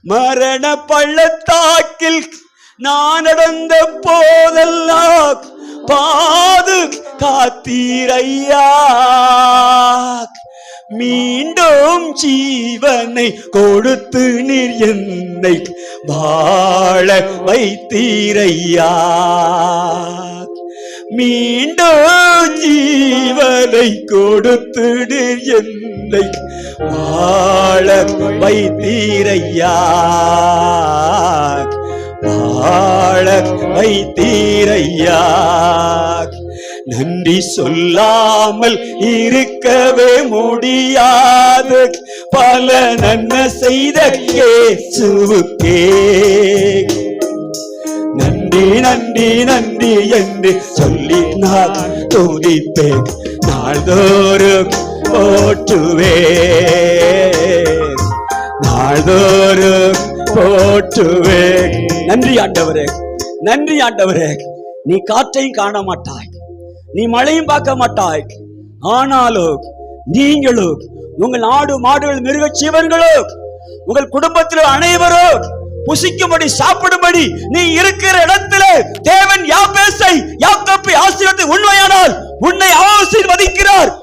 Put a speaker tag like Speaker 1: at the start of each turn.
Speaker 1: மரண பள்ளத்தாக்கில் நான் நடந்த போதெல்லாம் பாது காத்தீரையா. மீண்டும் ஜீவனை கொடுத்து நீர் என்னை வாழ வைத்தீரையா. மீண்டும் ஜீவனை கொடுத்து நீர் என்னை வாழ வைத்தீரையா. வாழ வைத்தீரையா. நன்றி சொல்லாமல் இருக்கவே முடியாது. பல நன்மை செய்த இயேசுவுக்கே நன்றி நன்றி நன்றி என்று சொல்லி நான் துதிப்பேன். நாள்தோறும் போற்றுவேன், நாள்தோறும் போற்றுவேன். நன்றி ஆண்டவரே, நன்றி ஆண்டவரே. நீ காற்றையும் காண மாட்டாய், நீ மழையும் பார்க்க மாட்டாய். ஆனாலும் நீங்களும் உங்கள் ஆடு மாடுகள் மிருக ஜீவன்களும் உங்கள் குடும்பத்தில் அனைவரும் புசிக்கும்படி சாப்பிடும்படி நீ இருக்கிற இடத்துல தேவன் யாக்கோப்பை ஆசீர்வதித்து உண்மையானால் உன்னை ஆசீர்வதிக்கிறார்.